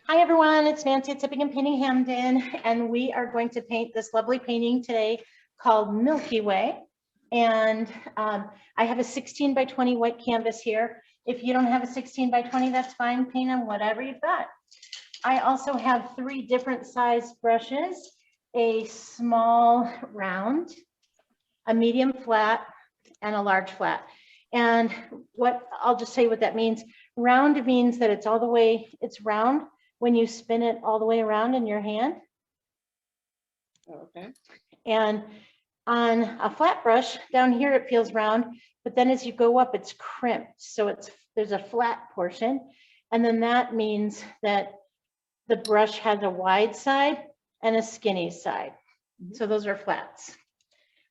Hi everyone, it's Nancy at Tipping and Painting Hampden, and we are going to paint this lovely painting today called Milky Way. And I have a 16 by 20 white canvas here. If you don't have a 16 by 20, that's fine, paint on whatever you've got. I also have 3 different size brushes, a small round, a medium flat, and a large flat. And I'll just tell you what that means. Round means that it's all the way, it's round when you spin it all the way around in your hand. Okay. And on a flat brush, down here it feels round, but then as you go up, it's crimped. So there's a flat portion. And then that means that the brush has a wide side and a skinny side. So those are flats.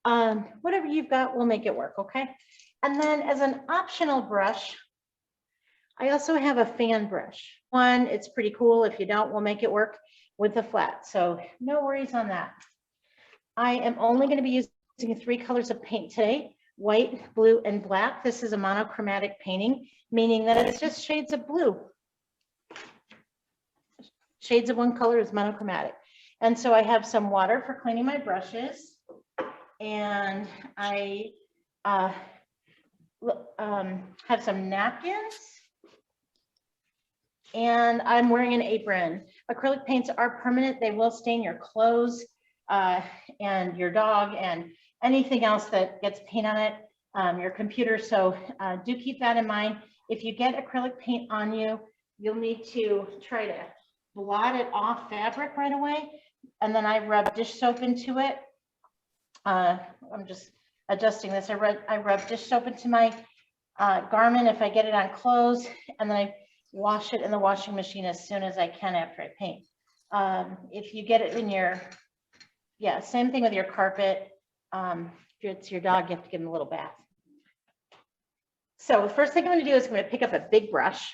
Whatever you've got, we'll make it work, okay? And then as an optional brush, I also have a fan brush. One, it's pretty cool. If you don't, we'll make it work with a flat. So no worries on that. I am only going to be using 3 colors of paint today, white, blue, and black. This is a monochromatic painting, meaning that it's just shades of blue. Shades of one color is monochromatic. And so I have some water for cleaning my brushes. And I have some napkins. And I'm wearing an apron. Acrylic paints are permanent. They will stain your clothes and your dog and anything else that gets paint on it, your computer. So do keep that in mind. If you get acrylic paint on you, you'll need to try to blot it off fabric right away. And then I rub dish soap into it. I'm just adjusting this. I rub dish soap into my garment if I get it on clothes, and then I wash it in the washing machine as soon as I can after I paint. If you get it in your, same thing with your carpet. If it's your dog, you have to give him a little bath. So the first thing I'm going to do is I'm going to pick up a big brush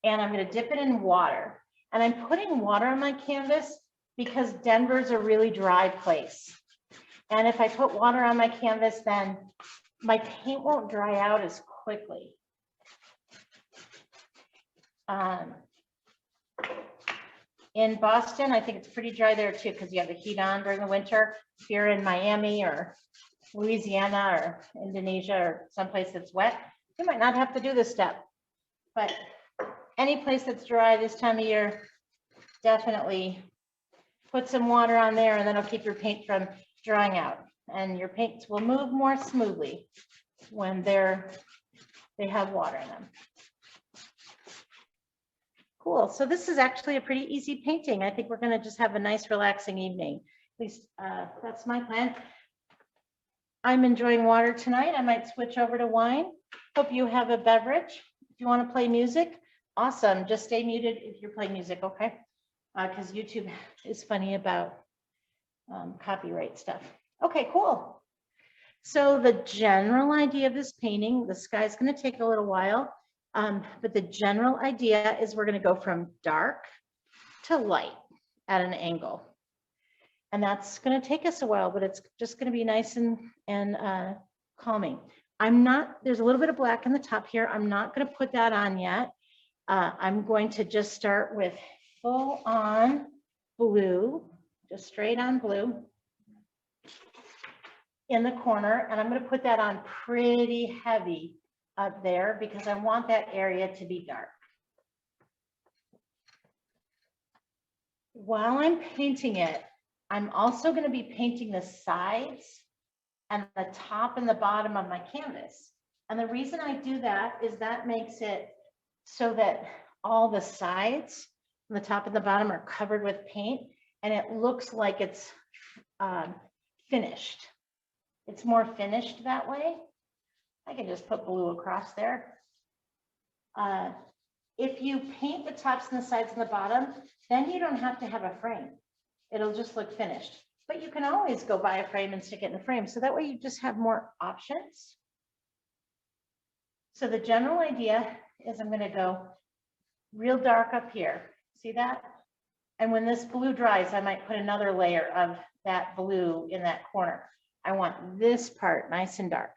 and I'm going to dip it in water. And I'm putting water on my canvas because Denver's a really dry place. And if I put water on my canvas, then my paint won't dry out as quickly. In Boston, I think it's pretty dry there too, because you have the heat on during the winter. If you're in Miami or Louisiana or Indonesia or someplace that's wet, you might not have to do this step. But any place that's dry this time of year, definitely put some water on there, and then it'll keep your paint from drying out. And your paints will move more smoothly when they have water in them. Cool. So this is actually a pretty easy painting. I think we're going to just have a nice, relaxing evening. At least that's my plan. I'm enjoying water tonight. I might switch over to wine. Hope you have a beverage. If you want to play music, awesome. Just stay muted if you're playing music, okay? Because YouTube is funny about copyright stuff. Okay, cool. So the general idea of this painting, the sky's going to take a little while. But the general idea is we're going to go from dark to light at an angle. And that's going to take us a while, but it's just going to be nice and calming. There's a little bit of black in the top here. I'm not going to put that on yet. I'm going to just start with full on blue, just straight on blue in the corner. And I'm going to put that on pretty heavy up there because I want that area to be dark. While I'm painting it, I'm also going to be painting the sides and the top and the bottom of my canvas. And the reason I do that is that makes it so that all the sides, the top and the bottom, are covered with paint, and it looks like it's finished. It's more finished that way. I can just put blue across there. If you paint the tops and the sides and the bottom, then you don't have to have a frame. It'll just look finished. But you can always go buy a frame and stick it in a frame. So that way you just have more options. So the general idea is I'm going to go real dark up here. See that? And when this blue dries, I might put another layer of that blue in that corner. I want this part nice and dark.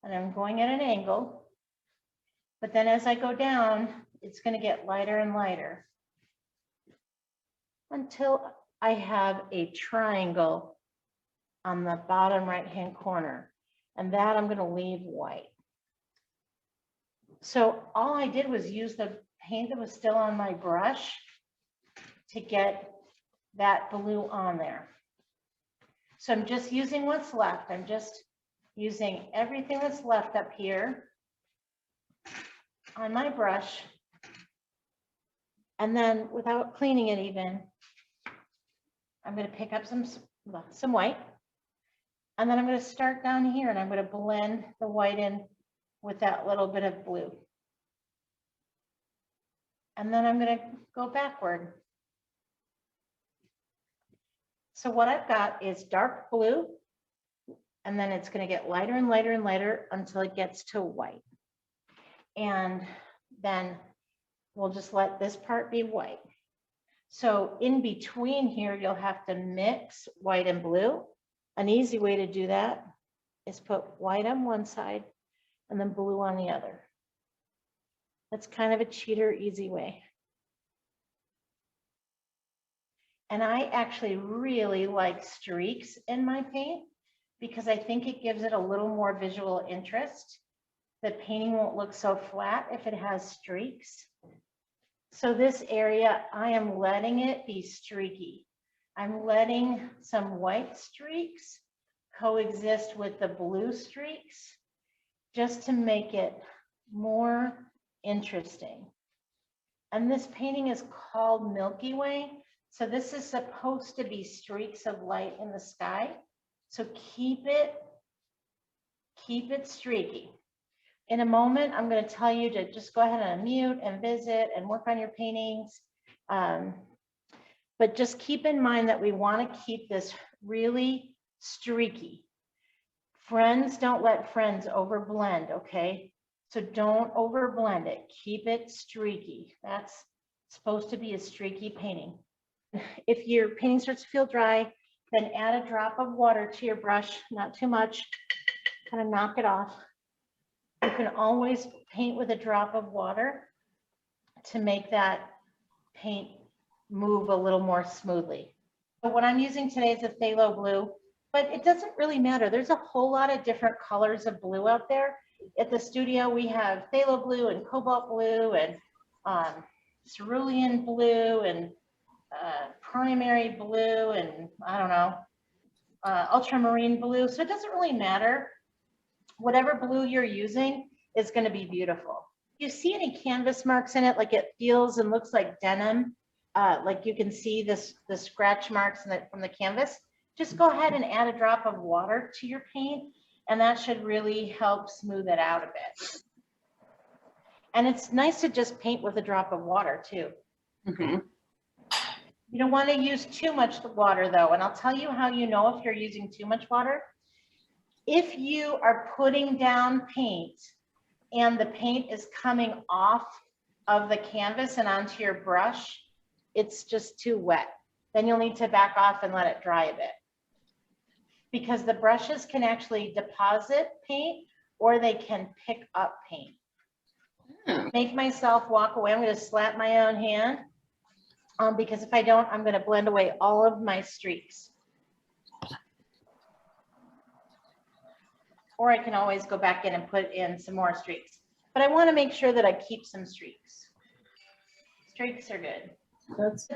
And I'm going at an angle, but then as I go down, it's going to get lighter and lighter. until I have a triangle on the bottom right-hand corner. And that I'm going to leave white. So all I did was use the paint that was still on my brush to get that blue on there. So I'm just using what's left. I'm just using everything that's left up here on my brush. And then without cleaning it even, I'm going to pick up some white. And then I'm going to start down here and I'm going to blend the white in with that little bit of blue. And then I'm going to go backward. So what I've got is dark blue, and then it's going to get lighter and lighter and lighter until it gets to white. And then we'll just let this part be white. So in between here, you'll have to mix white and blue. An easy way to do that is put white on one side and then blue on the other. That's kind of a cheater, easy way. And I actually really like streaks in my paint because I think it gives it a little more visual interest. The painting won't look so flat if it has streaks. So this area, I am letting it be streaky. I'm letting some white streaks coexist with the blue streaks just to make it more interesting. And this painting is called Milky Way. So this is supposed to be streaks of light in the sky. So keep it streaky. In a moment, I'm going to tell you to just go ahead and unmute and visit and work on your paintings. But just keep in mind that we want to keep this really streaky. Friends don't let friends overblend, okay? So don't overblend it. Keep it streaky. That's supposed to be a streaky painting. If your painting starts to feel dry, then add a drop of water to your brush, not too much, kind of knock it off. You can always paint with a drop of water to make that paint move a little more smoothly. So what I'm using today is a phthalo blue, but it doesn't really matter. There's a whole lot of different colors of blue out there. At the studio, we have phthalo blue and cobalt blue and cerulean blue and primary blue and I don't know, ultramarine blue. So it doesn't really matter. Whatever blue you're using is going to be beautiful. You see any canvas marks in it, like it feels and looks like denim, like you can see the scratch marks from the canvas, just go ahead and add a drop of water to your paint, and that should really help smooth it out a bit. And it's nice to just paint with a drop of water too. Mm-hmm. You don't want to use too much water though, and I'll tell you how you know if you're using too much water. If you are putting down paint and the paint is coming off of the canvas and onto your brush, it's just too wet. Then you'll need to back off and let it dry a bit. Because the brushes can actually deposit paint or they can pick up paint. Make myself walk away. I'm going to slap my own hand because if I don't, I'm going to blend away all of my streaks. Or I can always go back in and put in some more streaks. But I want to make sure that I keep some streaks. Streaks are good.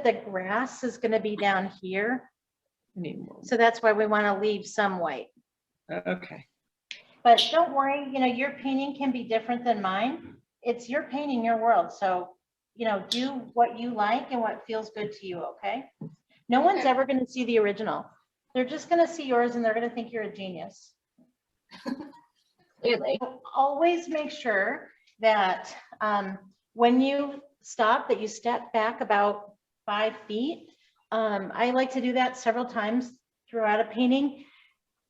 The grass is going to be down here. So that's why we want to leave some white. Okay. But don't worry, you know, your painting can be different than mine. It's your painting, your world. So, you know, do what you like and what feels good to you, okay? No one's ever going to see the original. They're just going to see yours and they're going to think you're a genius. Clearly. So always make sure that when you stop, that you step back about 5 feet. I like to do that several times throughout a painting.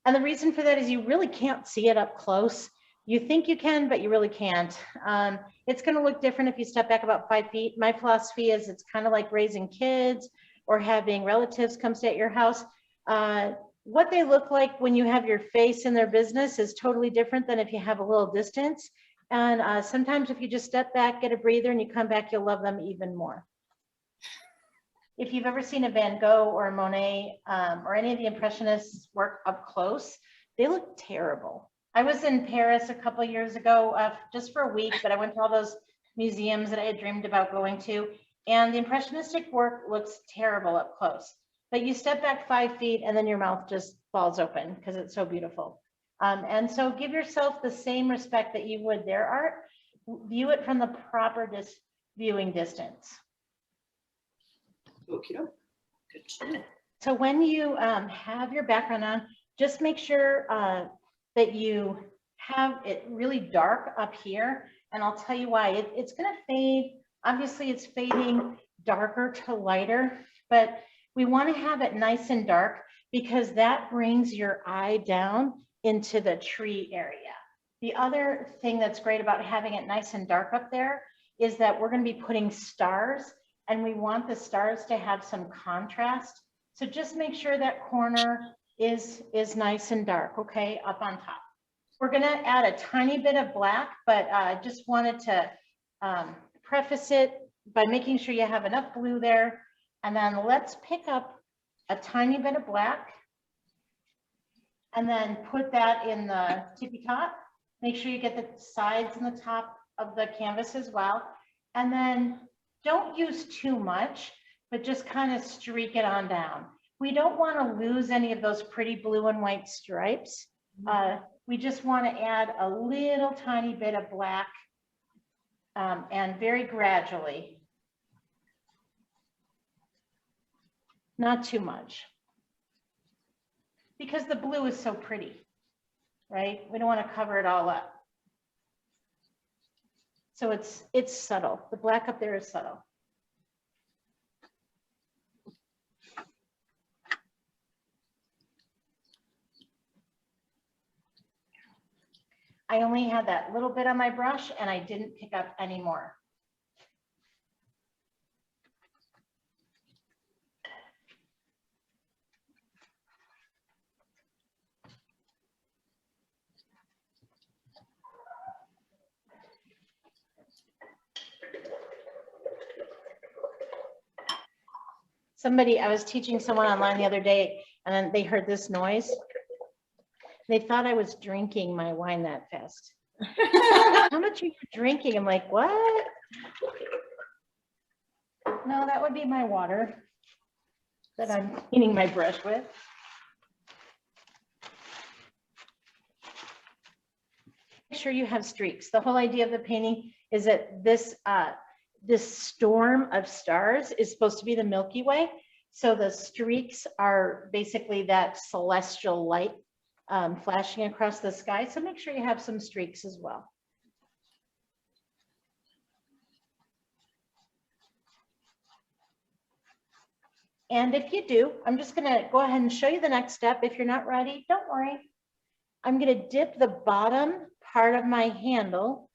And the reason for that is you really can't see it up close. You think you can, but you really can't. It's going to look different if you step back about 5 feet. My philosophy is it's kind of like raising kids or having relatives come stay at your house. What they look like when you have your face in their business is totally different than if you have a little distance. And sometimes if you just step back, get a breather, and you come back, you'll love them even more. if you've ever seen a Van Gogh or a Monet or any of the Impressionists work up close, they look terrible. I was in Paris a couple of years ago just for a week, but I went to all those museums that I had dreamed about going to, and the Impressionistic work looks terrible up close. But you step back 5 feet and then your mouth just falls open because it's so beautiful. And so give yourself the same respect that you would their art. View it from the proper viewing distance. Okay, good to know. So when you have your background on, just make sure that you have it really dark up here. And I'll tell you why. It's going to fade. Obviously, it's fading darker to lighter, but we want to have it nice and dark because that brings your eye down into the tree area. The other thing that's great about having it nice and dark up there is that we're going to be putting stars, and we want the stars to have some contrast. So just make sure that corner is nice and dark, okay, up on top. We're going to add a tiny bit of black, but I just wanted to preface it by making sure you have enough blue there. And then let's pick up a tiny bit of black and then put that in the tippy top. Make sure you get the sides and the top of the canvas as well. And then don't use too much, but just kind of streak it on down. We don't want to lose any of those pretty blue and white stripes. We just want to add a little tiny bit of black and very gradually. Not too much. Because the blue is so pretty, right? We don't want to cover it all up. So it's subtle. The black up there is subtle. I only had that little bit on my brush and I didn't pick up any more. I was teaching someone online the other day and then they heard this noise. They thought I was drinking my wine that fast. How much are you drinking? I'm like, what? No, that would be my water that I'm cleaning my brush with. Make sure you have streaks. The whole idea of the painting is that this storm of stars is supposed to be the Milky Way. So the streaks are basically that celestial light flashing across the sky. So make sure you have some streaks as well. And if you do, I'm just going to go ahead and show you the next step. If you're not ready, don't worry. I'm going to dip the bottom part of my handle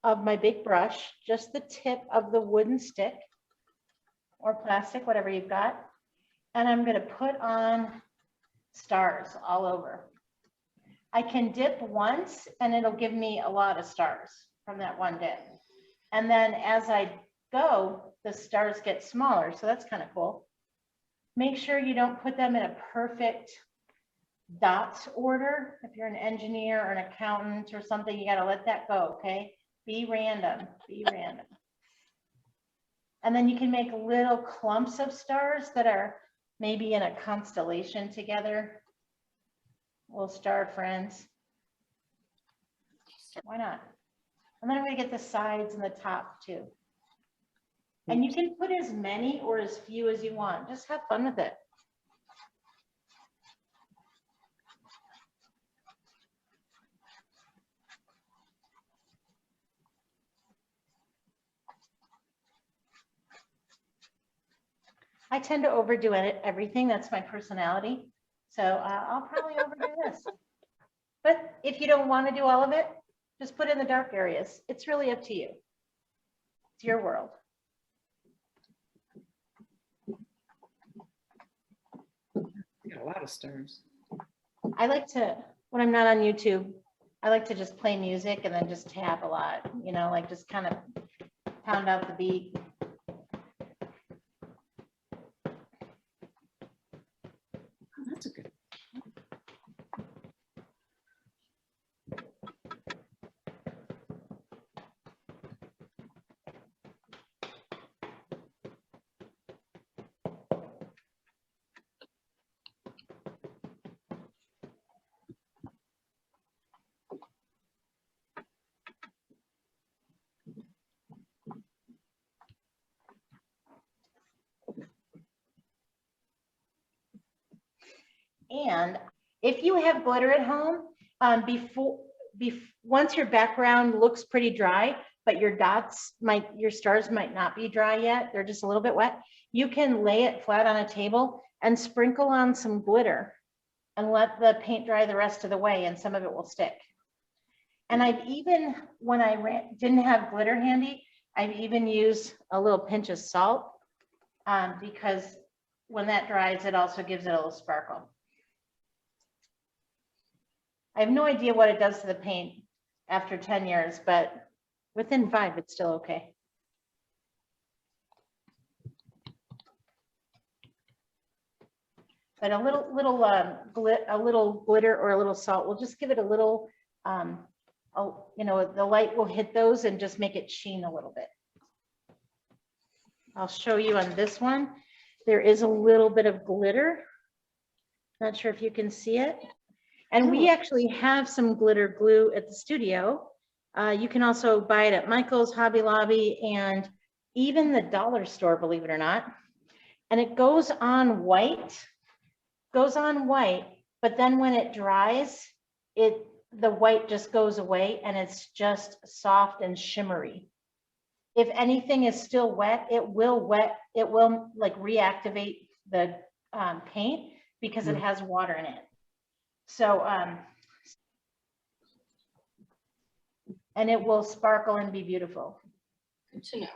of my big brush, just the tip of the wooden stick or plastic, whatever you've got. And I'm going to put on stars all over. I can dip once and it'll give me a lot of stars from that one dip. And then as I go, the stars get smaller. So that's kind of cool. Make sure you don't put them in a perfect dots order. If you're an engineer or an accountant or something, you got to let that go. Okay. Be random, be random. And then you can make little clumps of stars that are maybe in a constellation together. Little star friends. Why not? And then I'm going to get the sides and the top too. And you can put as many or as few as you want. Just have fun with it. I tend to overdo everything. That's my personality. So I'll probably overdo this. But if you don't want to do all of it, just put in the dark areas. It's really up to you. It's your world. You got a lot of stars. I like to, when I'm not on YouTube, I like to just play music and then just tap a lot, you know, like just kind of pound out the beat. That's a good. And if you have glitter at home, once your background looks pretty dry, but your stars might not be dry yet, they're just a little bit wet, you can lay it flat on a table and sprinkle on some glitter and let the paint dry the rest of the way, and some of it will stick. And I've even, when I didn't have glitter handy, I've even used a little pinch of salt because when that dries, it also gives it a little sparkle. I have no idea what it does to the paint after 10 years, but within 5, it's still okay. But a little glitter or a little salt will just give it a little, the light will hit those and just make it sheen a little bit. I'll show you on this one. There is a little bit of glitter. Not sure if you can see it. And we actually have some glitter glue at the studio. You can also buy it at Michael's, Hobby Lobby, and even the dollar store, believe it or not. And it goes on white, but then when it dries, the white just goes away and it's just soft and shimmery. If anything is still wet, it will like reactivate the paint because it has water in it. So, and it will sparkle and be beautiful. Good to know.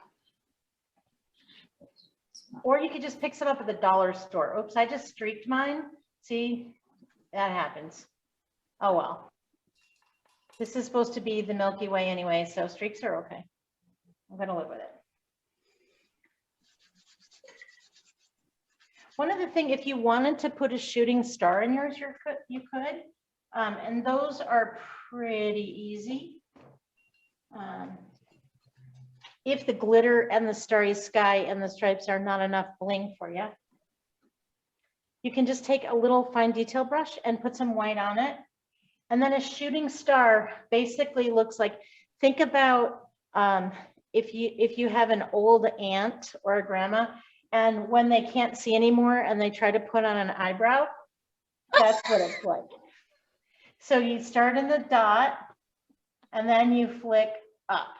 Or you could just pick some up at the dollar store. Oops, I just streaked mine. See, that happens. Oh, well. This is supposed to be the Milky Way anyway, so streaks are okay. I'm going to live with it. One other thing, if you wanted to put a shooting star in yours, you could. And those are pretty easy. If the glitter and the starry sky and the stripes are not enough bling for you, you can just take a little fine detail brush and put some white on it. And then a shooting star basically looks like, think about if you have an old aunt or a grandma, and when they can't see anymore and they try to put on an eyebrow, that's what it's like. So you start in the dot and then you flick up.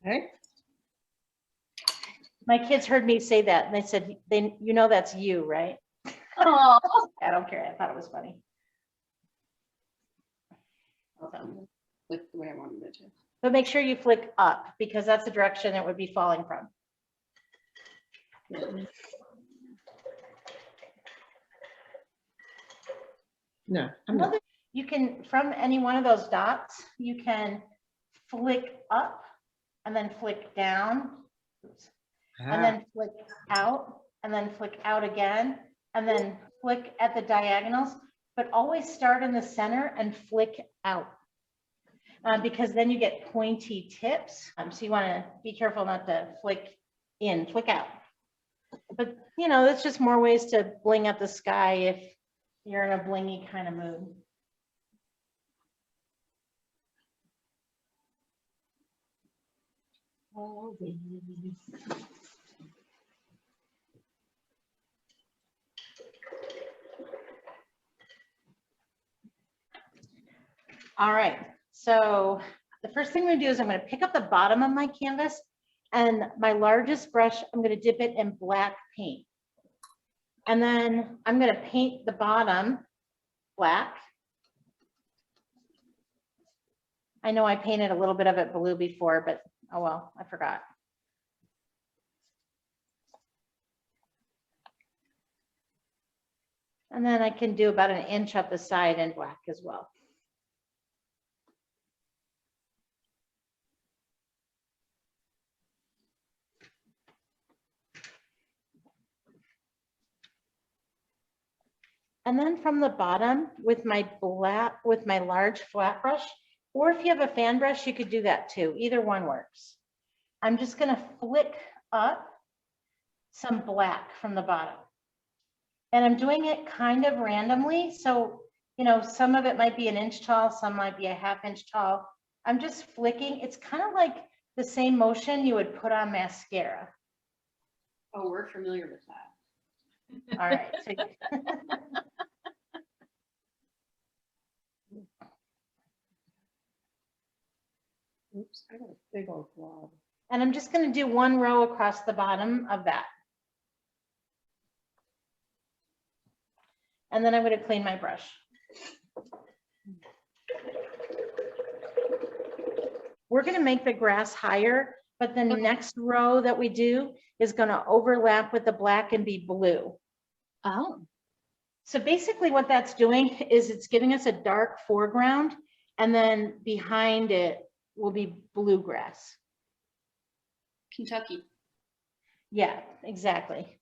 Okay. My kids heard me say that and they said, that's you, right? Oh, I don't care. I thought it was funny. With the way I wanted it to. But make sure you flick up because that's the direction it would be falling from. No, I'm not. You can, from any one of those dots, you can flick up and then flick down. Oops. And then flick out and then flick out again and then flick at the diagonals, but always start in the center and flick out because then you get pointy tips. So you want to be careful not to flick in, flick out. But that's just more ways to bling up the sky if you're in a blingy kind of mood. All right, so the first thing I'm going to do is I'm going to pick up the bottom of my canvas and my largest brush, I'm going to dip it in black paint. And then I'm going to paint the bottom black. I know I painted a little bit of it blue before, but oh well, I forgot. And then I can do about an inch up the side in black as well. And then from the bottom with my large flat brush, or if you have a fan brush, you could do that too. Either one works. I'm just going to flick up some black from the bottom. And I'm doing it kind of randomly. So, you know, some of it might be an inch tall, some might be a half-inch tall. I'm just flicking. It's kind of like the same motion you would put on mascara. Oh, we're familiar with that. All right. So Oops, I got a big old blob. and I'm just going to do one row across the bottom of that. And then I'm going to clean my brush. We're going to make the grass higher, but the next row that we do is going to overlap with the black and be blue. Oh, So basically what that's doing is it's giving us a dark foreground, and then behind it will be bluegrass. Kentucky. Yeah, exactly.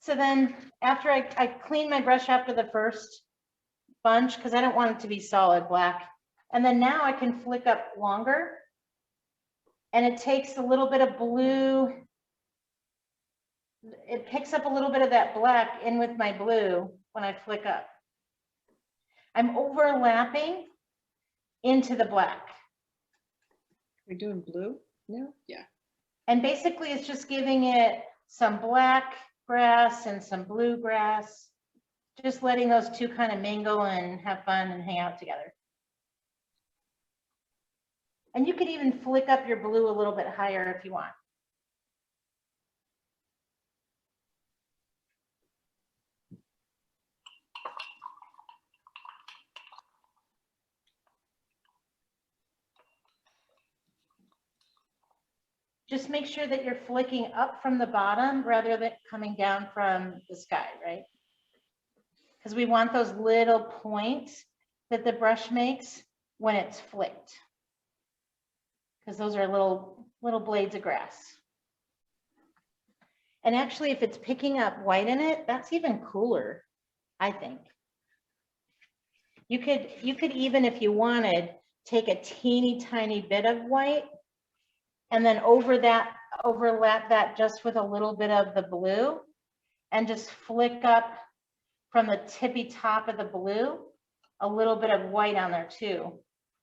So then after I clean my brush after the first bunch, because I don't want it to be solid black. And then now I can flick up longer, and it takes a little bit of blue. It picks up a little bit of that black in with my blue when I flick up. I'm overlapping into the black. We're doing blue now? Yeah. And basically it's just giving it some black grass and some blue grass, just letting those two kind of mingle and have fun and hang out together. And you could even flick up your blue a little bit higher if you want. Just make sure that you're flicking up from the bottom rather than coming down from the sky, right? Because we want those little points that the brush makes when it's flicked. Because those are little blades of grass. And actually, if it's picking up white in it, that's even cooler, I think. You could even, if you wanted, take a teeny tiny bit of white and then overlap that just with a little bit of the blue and just flick up from the tippy top of the blue, a little bit of white on there too.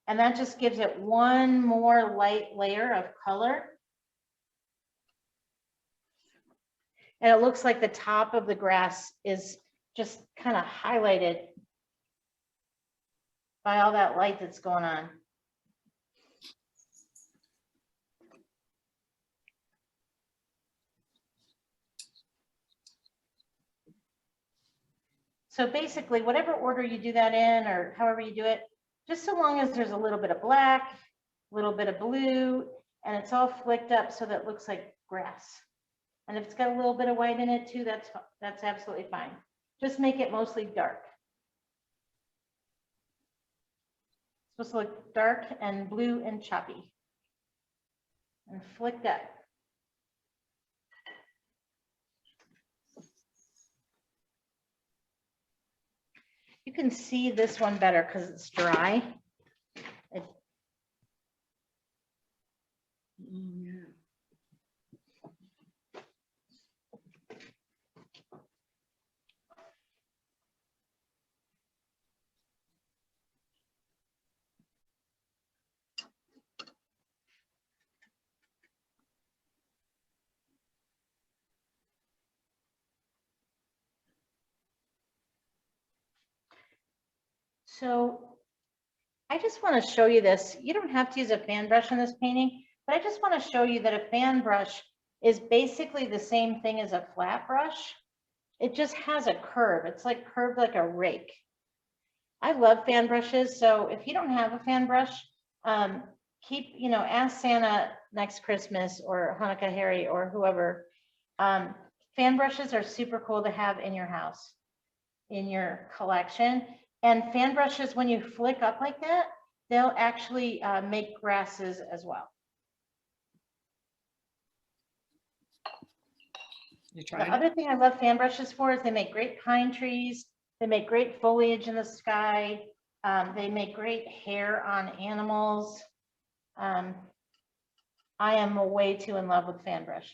And that just gives it one more light layer of color. And it looks like the top of the grass is just kind of highlighted by all that light that's going on. So basically, whatever order you do that in or however you do it, just so long as there's a little bit of black, a little bit of blue, and it's all flicked up so that it looks like grass. And if it's got a little bit of white in it too, that's absolutely fine. Just make it mostly dark. It's supposed to look dark and blue and choppy. And flicked up. You can see this one better because it's dry. Yeah. So I just want to show you this. You don't have to use a fan brush in this painting, but I just want to show you that a fan brush is basically the same thing as a flat brush. It just has a curve. It's like curved like a rake. I love fan brushes. So if you don't have a fan brush, ask Santa next Christmas or Hanukkah Harry or whoever. Fan brushes are super cool to have in your house, in your collection. And fan brushes, when you flick up like that, they'll actually make grasses as well. You The tried it? other thing I love fan brushes for is they make great pine trees. They make great foliage in the sky. They make great hair on animals. I am way too in love with fan brush.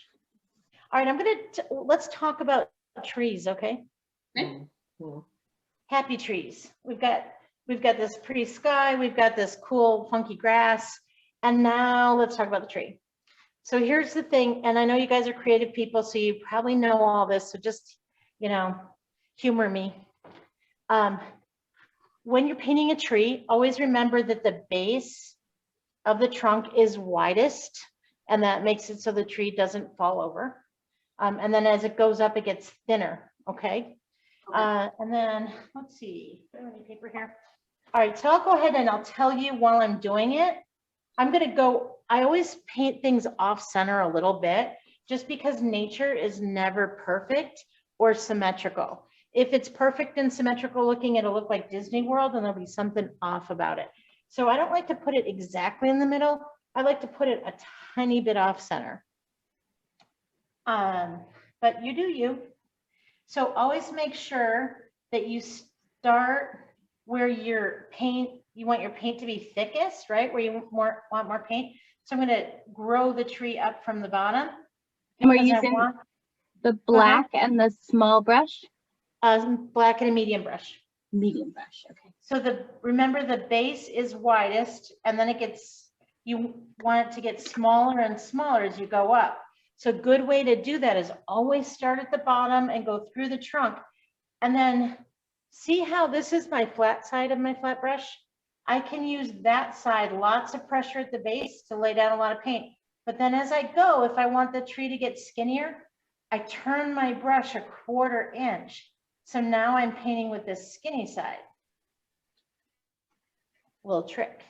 All right, let's talk about trees, okay? Cool. Happy trees. We've got this pretty sky. We've got this cool, funky grass. And now let's talk about the tree. So here's the thing, and I know you guys are creative people, so you probably know all this. So just, humor me. When you're painting a tree, always remember that the base of the trunk is widest, and that makes it so the tree doesn't fall over. And then as it goes up, it gets thinner, okay? And then, let's see, do I have any paper here? All right, so I'll go ahead and I'll tell you while I'm doing it. I always paint things off center a little bit, just because nature is never perfect or symmetrical. If it's perfect and symmetrical looking, it'll look like Disney World and there'll be something off about it. So I don't like to put it exactly in the middle. I like to put it a tiny bit off center. But you do you. So always make sure that you start where you want your paint to be thickest, right? Where you want more paint. So I'm going to grow the tree up from the bottom. And we're using the black and the small brush? Black and a medium brush. Medium brush, okay. So remember the base is widest, and then you want it to get smaller and smaller as you go up. So a good way to do that is always start at the bottom and go through the trunk. And then see how this is my flat side of my flat brush? I can use that side, lots of pressure at the base to lay down a lot of paint. But then as I go, if I want the tree to get skinnier, I turn my brush a 1/4 inch. So now I'm painting with this skinny side. Little trick.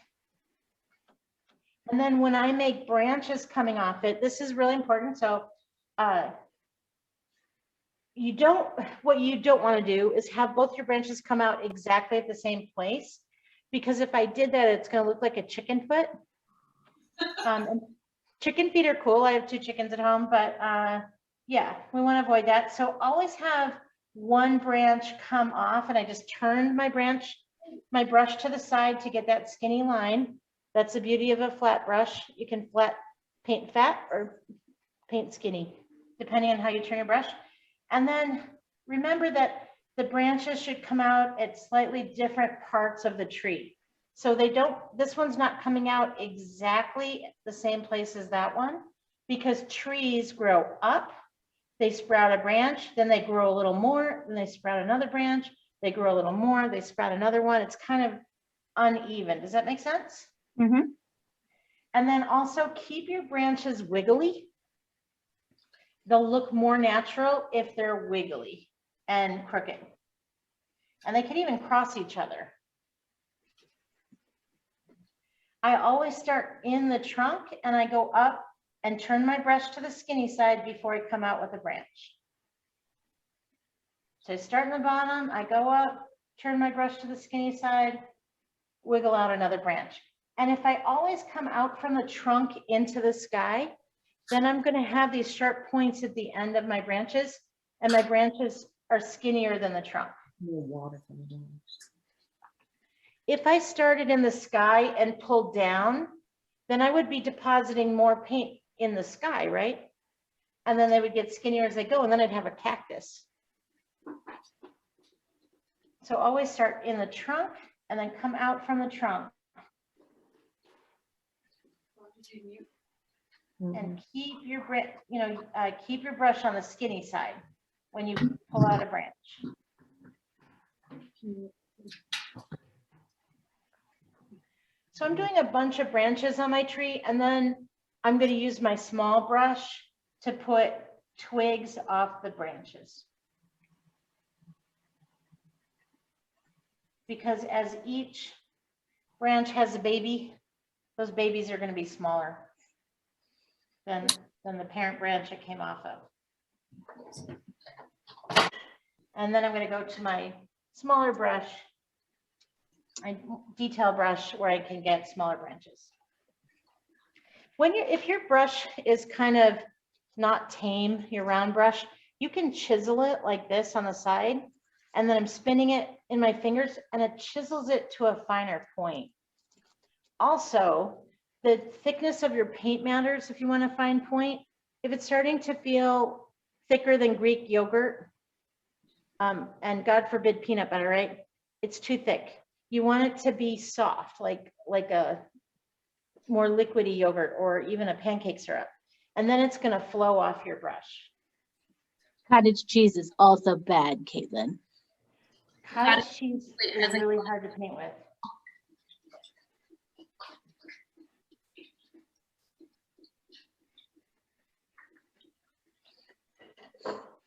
And then when I make branches coming off it, this is really important. So what you don't want to do is have both your branches come out exactly at the same place, because if I did that, it's going to look like a chicken foot. And chicken feet are cool. I have 2 chickens at home, but yeah, we want to avoid that. So always have one branch come off, and I just turned my brush to the side to get that skinny line. That's the beauty of a flat brush. You can paint fat or paint skinny, depending on how you turn your brush. And then remember that the branches should come out at slightly different parts of the tree. So this one's not coming out exactly the same place as that one, because trees grow up, they sprout a branch, then they grow a little more, then they sprout another branch, they grow a little more, they sprout another one. It's kind of uneven. Does that make sense? Mm-hmm. And then also keep your branches wiggly. They'll look more natural if they're wiggly and crooked. And they can even cross each other. I always start in the trunk and I go up and turn my brush to the skinny side before I come out with a branch. So I start in the bottom, I go up, turn my brush to the skinny side, wiggle out another branch. And if I always come out from the trunk into the sky, then I'm going to have these sharp points at the end of my branches, and my branches are skinnier than the trunk. More water coming down. If I started in the sky and pulled down, then I would be depositing more paint in the sky, right? And then they would get skinnier as they go, and then I'd have a cactus. So always start in the trunk and then come out from the trunk. And keep your keep your brush on the skinny side when you pull out a branch. So I'm doing a bunch of branches on my tree, and then I'm going to use my small brush to put twigs off the branches. Because as each branch has a baby, those babies are going to be smaller than the parent branch it came off of. And then I'm going to go to my smaller brush, my detail brush, where I can get smaller branches. If your brush is kind of not tame, your round brush, You can chisel it like this on the side, and then I'm spinning it in my fingers and it chisels it to a finer point. Also, the thickness of your paint matters if you want a fine point. If it's starting to feel thicker than Greek yogurt, and God forbid peanut butter, right? It's too thick. You want it to be soft, like a more liquidy yogurt or even a pancake syrup. And then it's gonna flow off your brush. Cottage cheese is also bad, Caitlin. Cottage cheese is really hard to paint with.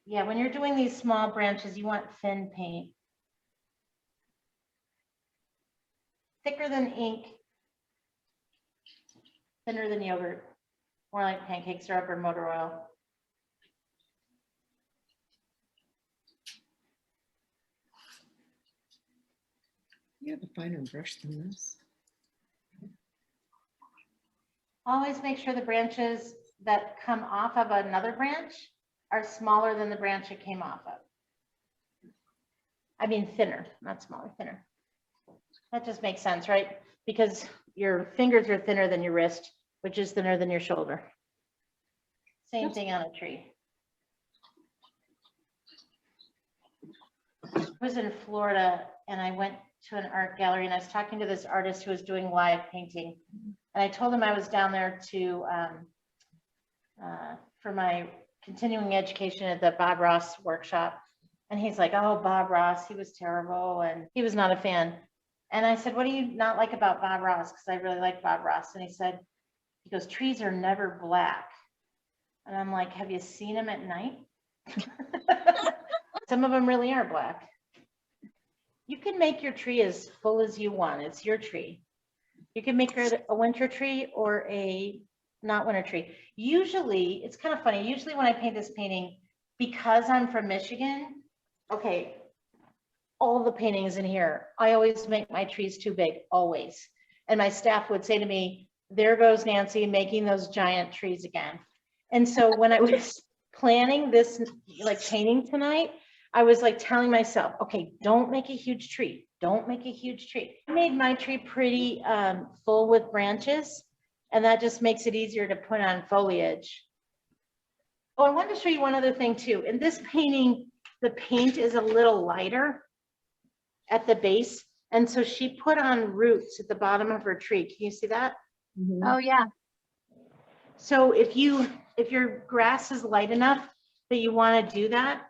Yeah, when you're doing these small branches, you want thin paint. Thicker than ink, thinner than yogurt, more like pancake syrup or motor oil. You have a finer brush than this. Always make sure the branches that come off of another branch are smaller than the branch it came off of. I mean thinner, not smaller, thinner. That just makes sense, right? Because your fingers are thinner than your wrist, which is thinner than your shoulder. Same thing on a tree. I was in Florida and I went to an art gallery and I was talking to this artist who was doing live painting. And I told him I was down there to for my continuing education at the Bob Ross workshop. And he's like, oh, Bob Ross, he was terrible. And he was not a fan. And I said, what do you not like about Bob Ross? Because I really like Bob Ross. And he goes, trees are never black. And I'm like, have you seen them at night? Some of them really are black. You can make your tree as full as you want. It's your tree. You can make it a winter tree or a not winter tree. Usually, it's kind of funny. Usually when I paint this painting, because I'm from Michigan, okay, all the paintings in here, I always make my trees too big, always. And my staff would say to me, there goes Nancy making those giant trees again. And so when I was planning this like painting tonight, I was like telling myself, okay, don't make a huge tree. Don't make a huge tree. I made my tree pretty full with branches, and that just makes it easier to put on foliage. Oh, I wanted to show you one other thing too. In this painting, the paint is a little lighter at the base. And so she put on roots at the bottom of her tree. Can you see that? Mm-hmm. Oh, yeah. So if your grass is light enough that you want to do that,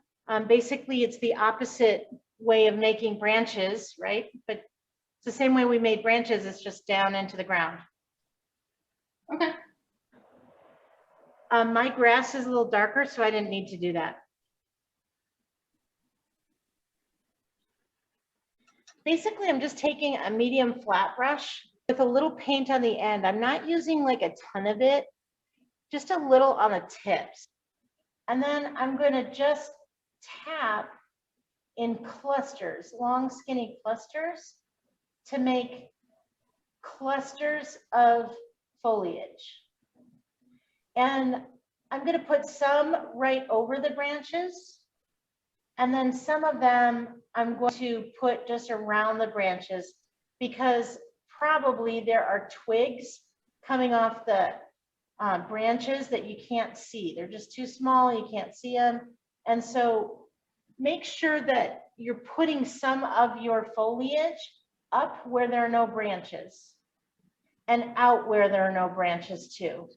basically it's the opposite way of making branches, right? But it's the same way we made branches, it's just down into the ground. Okay. My grass is a little darker, so I didn't need to do that. Basically, I'm just taking a medium flat brush with a little paint on the end. I'm not using like a ton of it, just a little on the tips. And then I'm going to just tap in clusters, long skinny clusters, to make clusters of foliage. And I'm going to put some right over the branches. And then some of them I'm going to put just around the branches, because probably there are twigs coming off the branches that you can't see. They're just too small, you can't see them. And so make sure that you're putting some of your foliage up where there are no branches and out where there are no branches too.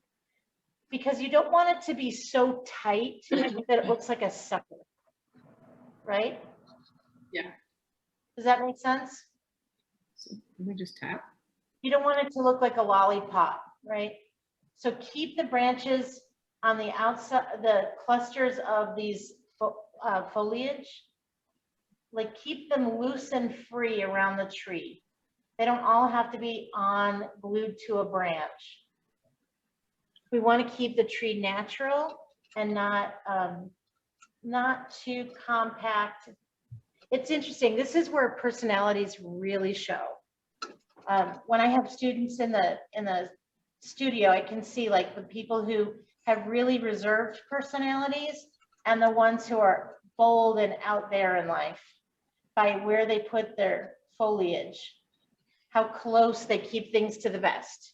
Because you don't want it to be so tight that it looks like a sucker, right? Yeah. Does that make sense? So let me just tap. You don't want it to look like a lollipop, right? So keep the branches on the outside, the clusters of these foliage, like keep them loose and free around the tree. They don't all have to be glued to a branch. We want to keep the tree natural and not too compact. It's interesting. This is where personalities really show. When I have students in the studio, I can see like the people who have really reserved personalities and the ones who are bold and out there in life by where they put their foliage, how close they keep things to the vest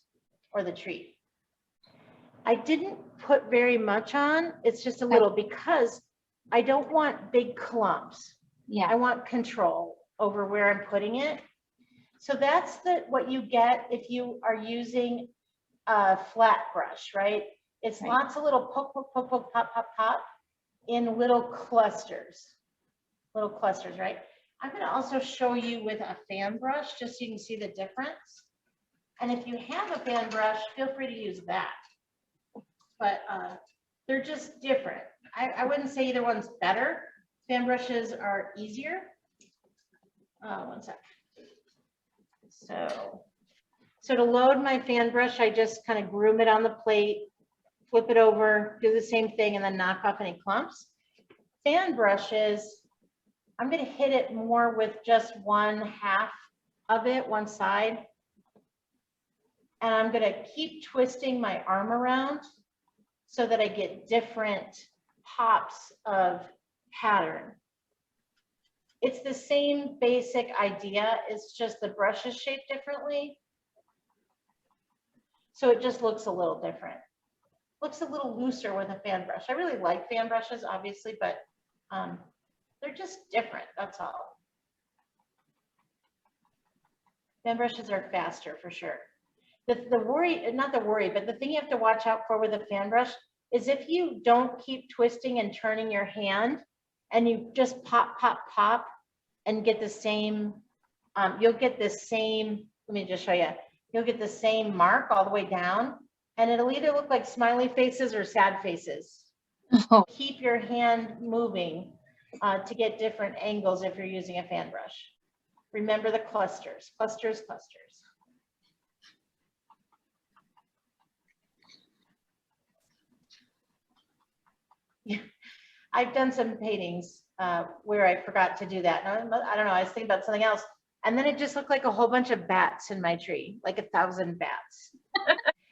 or the tree. I didn't put very much on, it's just a little because I don't want big clumps. Yeah. I want control over where I'm putting it. So that's what you get if you are using a flat brush, right? It's Right. lots of little poke, poke, poke, poke, pop, pop, pop in little clusters, right? I'm going to also show you with a fan brush, just so you can see the difference. And if you have a fan brush, feel free to use that. But they're just different. I wouldn't say either one's better. Fan brushes are easier. One sec. So to load my fan brush, I just kind of groom it on the plate, flip it over, do the same thing, and then knock off any clumps. Fan brushes, I'm going to hit it more with just one half of it, one side. And I'm going to keep twisting my arm around so that I get different pops of pattern. It's the same basic idea, it's just the brush is shaped differently. So it just looks a little different. Looks a little looser with a fan brush. I really like fan brushes, obviously, but they're just different, that's all. Fan brushes are faster for sure. The worry, not the worry, but the thing you have to watch out for with a fan brush is if you don't keep twisting and turning your hand and you just pop, pop, pop and get the same, you'll get the same, let me just show you. You'll get the same mark all the way down and it'll either look like smiley faces or sad faces. Oh, Keep your hand moving to get different angles if you're using a fan brush. Remember the clusters, clusters, clusters. I've done some paintings where I forgot to do that. And I don't know, I was thinking about something else. And then it just looked like a whole bunch of bats in my tree, like 1,000 bats.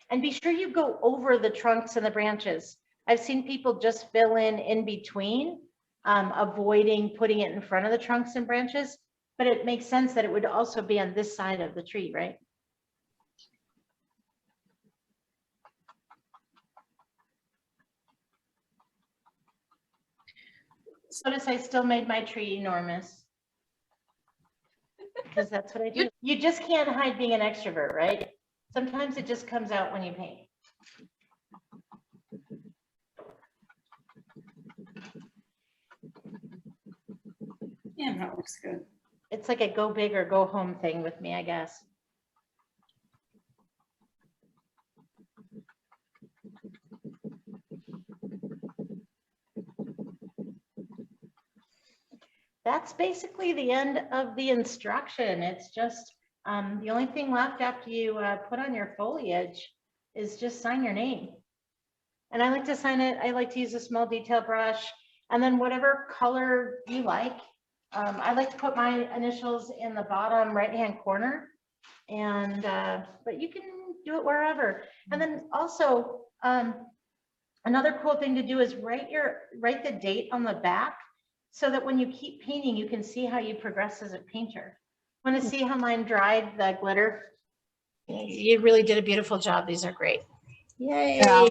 And be sure you go over the trunks and the branches. I've seen people just fill in between, avoiding putting it in front of the trunks and branches. But it makes sense that it would also be on this side of the tree, right? Notice I still made my tree enormous. Because that's what I do. You just can't hide being an extrovert, right? Sometimes it just comes out when you paint. Yeah, that looks good. It's like a go big or go home thing with me, I guess. That's basically the end of the instruction. It's just the only thing left after you put on your foliage is just sign your name. And I like to sign it, I like to use a small detail brush and then whatever color you like. I like to put my initials in the bottom right-hand corner and but you can do it wherever. And then also another cool thing to do is write the date on the back so that when you keep painting, you can see how you progress as a painter. Want to see how mine dried the glitter? You really did a beautiful job. These are great. Yay. yeah.